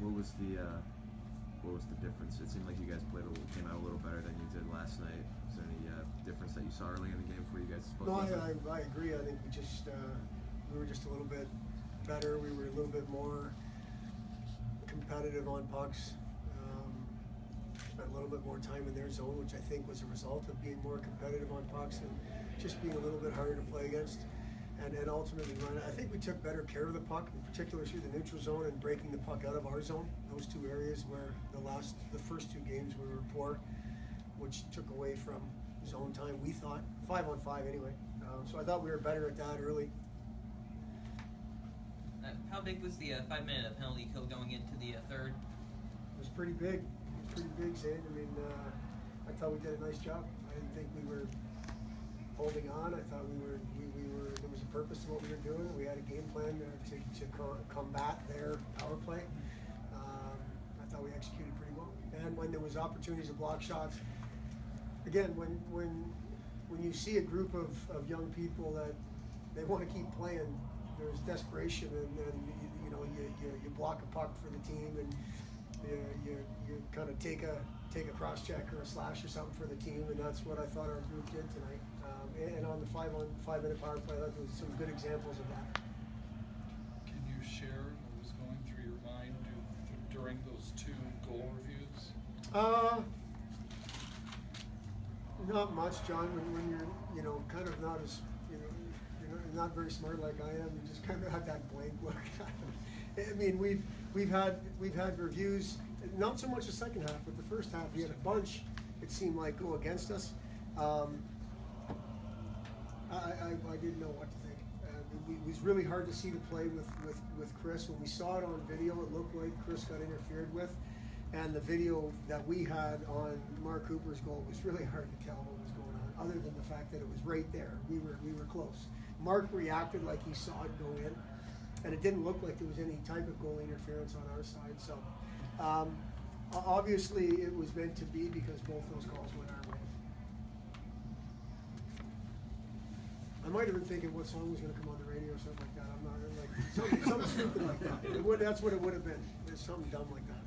What was the difference? It seemed like you guys came out a little better than you did last night. Was there any difference that you saw early in the game before you guys spoke? No, I agree. I think we were just a little bit better. We were a little bit more competitive on pucks. Spent a little bit more time in their zone, which I think was a result of being more competitive on pucks and just being a little bit harder to play against. And ultimately, I think we took better care of the puck, in particular through the neutral zone and breaking the puck out of our zone. Those two areas where the first two games we were poor, which took away from zone time, we thought, 5-on-5 anyway. So I thought we were better at that early. How big was the 5-minute penalty kill going into the third? It was pretty big. Zane. I mean, I thought we did a nice job. I didn't think we were holding on. I thought we were. There was a purpose to what we were doing. We had a game plan to combat their power play. I thought we executed pretty well. And when there was opportunities to block shots, again, when you see a group of young people that they want to keep playing, there's desperation, and you block a puck for the team, and you kind of take a cross check or a slash or something for the team, and that's what I thought our group did tonight. And on the 5-minute power play, that was some good examples of that. Can you share what was going through your mind during those two goal reviews? Not much, John. When you're kind of not as you're not very smart like I am, you just kind of have that blank look. I mean, we've had reviews, not so much the second half, but the first half we had a bunch. It seemed like go against us. I didn't know what to think. It was really hard to see the play with Chris. When we saw it on video, it looked like Chris got interfered with, and the video that we had on Mark Cooper's goal was really hard to tell what was going on, other than the fact that it was right there. We were close. Mark reacted like he saw it go in, and it didn't look like there was any type of goal interference on our side. So obviously it was meant to be, because both those calls went our way. I might have been thinking what song was going to come on the radio or something like that. I'm not like something stupid like that. That's what it would have been. It's something dumb like that.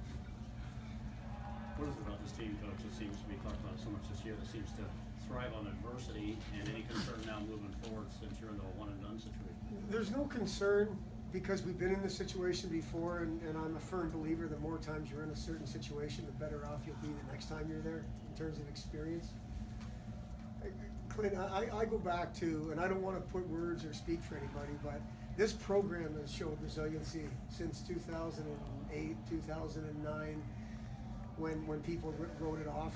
What is it about this team, Coach, that seems to be talked about so much this year, that seems to thrive on adversity, and any concern now moving forward since you're in the one-and-done situation? There's no concern, because we've been in this situation before, and I'm a firm believer that more times you're in a certain situation, the better off you'll be the next time you're there in terms of experience. Clint, I go back to, and I don't want to put words or speak for anybody, but this program has showed resiliency since 2008, 2009, when people wrote it off.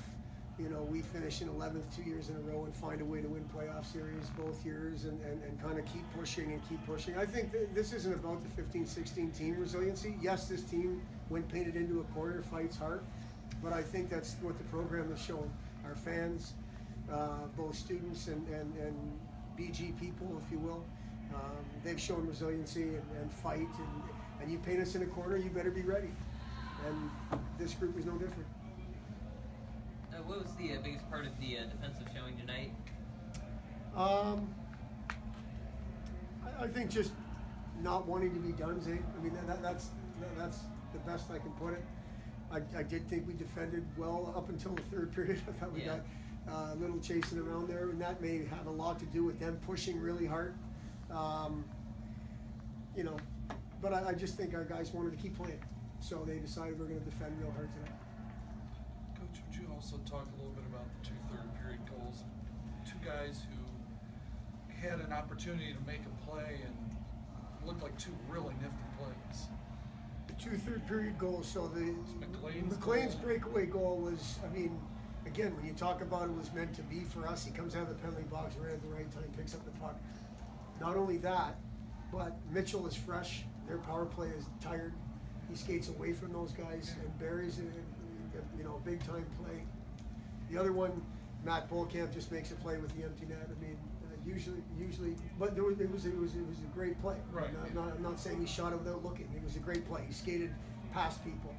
We finish in 11th 2 years in a row and find a way to win playoff series both years, and kind of keep pushing. I think this isn't about the 15-16 team resiliency. Yes, this team, when painted into a corner, fights hard, but I think that's what the program has shown. Our fans, both students and BG people, if you will, they've shown resiliency and fight, and you paint us in a corner, you better be ready. And this group was no different. What was the biggest part of the defensive showing tonight? I think just not wanting to be done, Zane. I mean, that's the best I can put it. I did think we defended well up until the third period. I thought we got a little chasing around there, and that may have a lot to do with them pushing really hard. But I just think our guys wanted to keep playing, so they decided we're going to defend real hard tonight. Coach, would you also talk a little bit about the two third-period goals? Two guys who had an opportunity to make a play and looked like two really nifty plays. The two third-period goals, so the McLean's breakaway goal was, I mean, again, when you talk about it was meant to be for us, he comes out of the penalty box right at the right time, picks up the puck. Not only that, but Mitchell is fresh. Their power play is tired. He skates away from those guys and buries it, a big-time play. The other one, Matt Bolkamp just makes a play with the empty net. I mean, usually, but it was a great play. Right. I'm not saying he shot it without looking. It was a great play. He skated past people.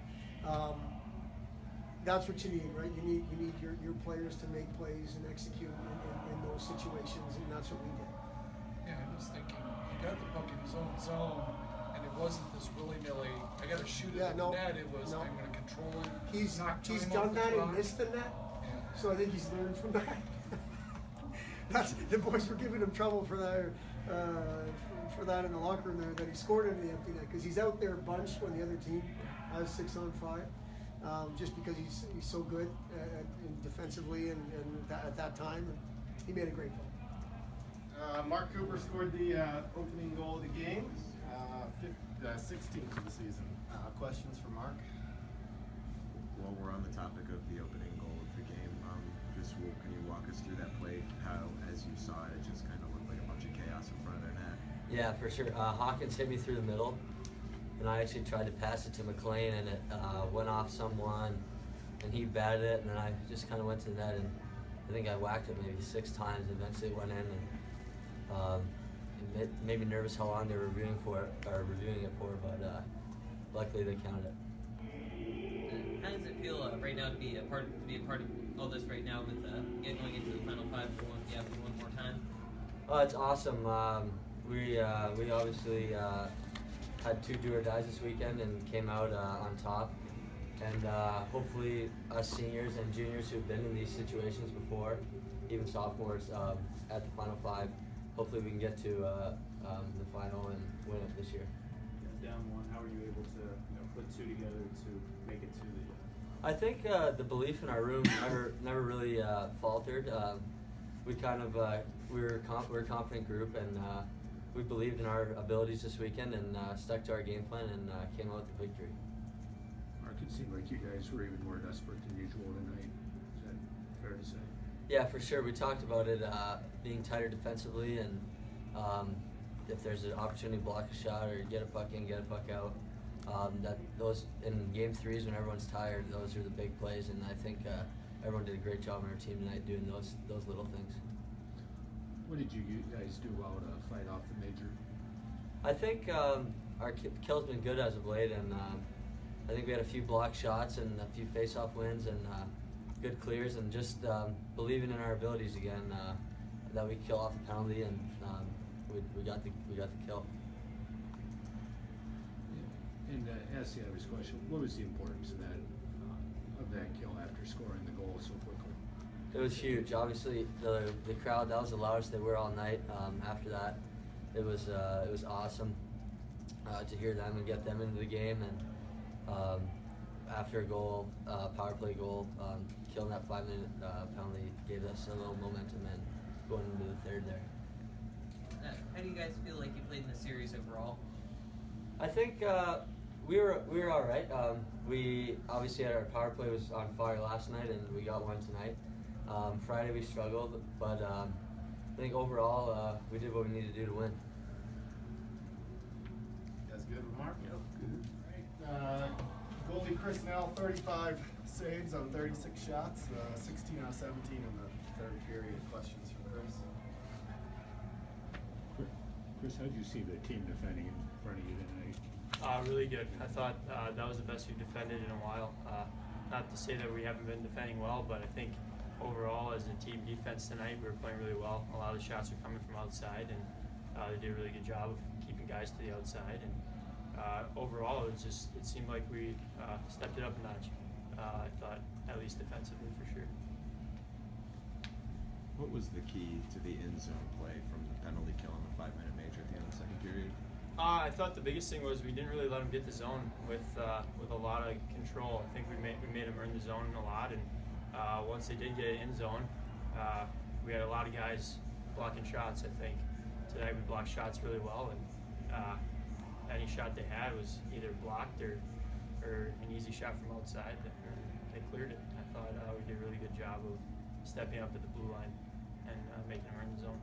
That's what you need, right? You need your players to make plays and execute in those situations, and that's what we did. Yeah, I was thinking, he got the puck in his own zone, and it wasn't this willy-nilly, I got to shoot it Yeah, at no, the net. It was, no. I'm going to control it. He's knock time off done the that clock. and missed the net, Yeah. so I think he's learned from that. The boys were giving him trouble for that in the locker room there, that he scored into the empty net, because he's out there a bunch when the other team has 6-on-5, just because he's so good defensively and at that time, and he made a great play. Mark Cooper scored the opening goal of the game, 16th of the season. Questions for Mark? While we're on the topic of the opening goal of the game, can you walk us through that play? How, as you saw it, just kind of looked like a bunch of chaos in front of their net. Yeah, for sure. Hawkins hit me through the middle, and I actually tried to pass it to McLean, and it went off someone, and he batted it, and then I just kind of went to the net, and I think I whacked it maybe 6 times, and eventually it went in, and it made me nervous how long they were reviewing it for, but luckily they counted it. How does it feel right now to be a part of all this right now with going into the final 5 for one more time? Oh, it's awesome. We obviously had 2 do or dies this weekend and came out on top. And hopefully us seniors and juniors who've been in these situations before, even sophomores at the final 5, hopefully we can get to the final and win it this year. Down 1, how were you able to put 2 together to make it to the? I think the belief in our room never really faltered. We kind of we're a confident group, and we believed in our abilities this weekend and stuck to our game plan and came out with the victory. Mark, it seemed like you guys were even more desperate than usual tonight. Is that fair to say? Yeah, for sure. We talked about it being tighter defensively, and if there's an opportunity to block a shot or get a puck in, get a puck out. That those in game 3s when everyone's tired, those are the big plays, and I think everyone did a great job on our team tonight doing those little things. What did you guys do well to fight off the major? I think our kill's been good as of late, and I think we had a few block shots and a few face-off wins and good clears, and just believing in our abilities again, that we kill off the penalty, and we got the kill. And ask the obvious question, what was the importance of that kill after scoring the goal so quickly? It was huge. Obviously, the crowd, that was the loudest they were all night. After that, it was awesome to hear them and get them into the game. And after a goal, power play goal, killing that 5-minute penalty gave us a little momentum and going into the 3rd there. How do you guys feel like you played in the series overall? I think we were all right. We obviously had our power play was on fire last night, and we got one tonight. Friday we struggled, but I think overall we did what we needed to do to win. That's good with Mark? Yep. Good. Goalie Chris Nell, 35 saves on 36 shots, 16 out of 17 in the 3rd period. Questions for Chris? Chris, how did you see the team defending in front of you tonight? Really good. I thought that was the best we've defended in a while. Not to say that we haven't been defending well, but I think overall as a team defense tonight, we were playing really well. A lot of the shots were coming from outside, and they did a really good job of keeping guys to the outside. And overall, it seemed like we stepped it up a notch. I thought, at least defensively, for sure. What was the key to the end zone play from the penalty kill in the 5-minute major at the end of the 2nd period? I thought the biggest thing was we didn't really let them get the zone with a lot of control. I think we made them earn the zone a lot, and once they did get in zone, we had a lot of guys blocking shots. I think tonight we blocked shots really well, and any shot they had was either blocked or an easy shot from outside, and they cleared it. I thought we did a really good job of stepping up at the blue line and making them earn the zone.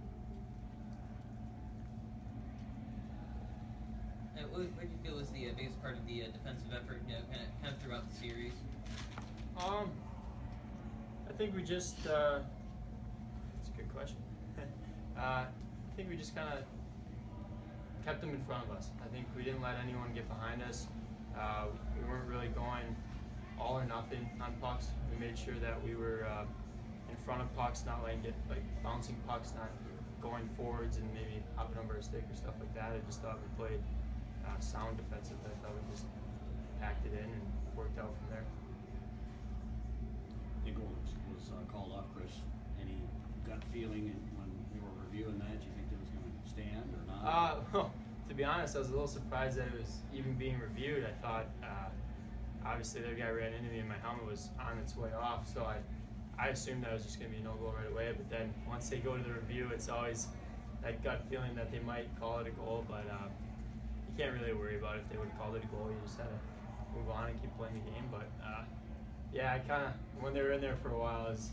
What do you feel was the biggest part of the defensive effort, kind of throughout the series? I think we just. That's a good question. I think we just kind of kept them in front of us. I think we didn't let anyone get behind us. We weren't really going all or nothing on pucks. We made sure that we were in front of pucks, not letting get bouncing pucks, not going forwards and maybe hopping over a stick or stuff like that. I just thought we played sound defensively. I thought we just packed it in and worked out from there. The goal was called off, Chris. Any gut feeling when we were reviewing that? Do you think it was going to stand or not? Well, to be honest, I was a little surprised that it was even being reviewed. I thought, obviously, their guy ran into me and my helmet was on its way off, so I assumed that was just going to be no goal right away. But then once they go to the review, it's always that gut feeling that they might call it a goal. But you can't really worry about it if they would have called it a goal. You just had to move on and keep playing the game. But yeah, I kind of, when they were in there for a while, I was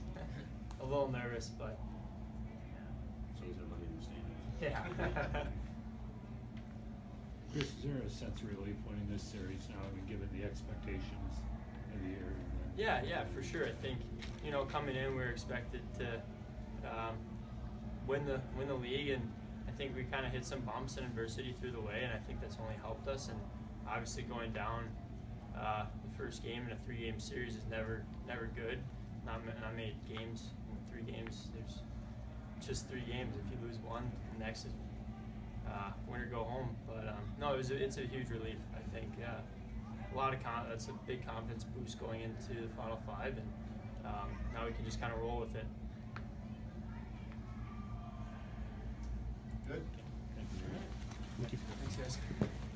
a little nervous, but So is everybody in the stands? yeah. Chris, is there a sense of relief winning this series now, I mean, given the expectations of the year? Yeah, for sure. I think, coming in, we were expected to win the league, and I think we kind of hit some bumps and adversity through the way, and I think that's only helped us. And obviously, going down the first game in a 3-game series is never good. Not many games in 3 games. There's just 3 games. If you lose one, the next is win or go home. But no, it's a huge relief. I think that's a big confidence boost going into the Final 5, and now we can just kind of roll with it. Good.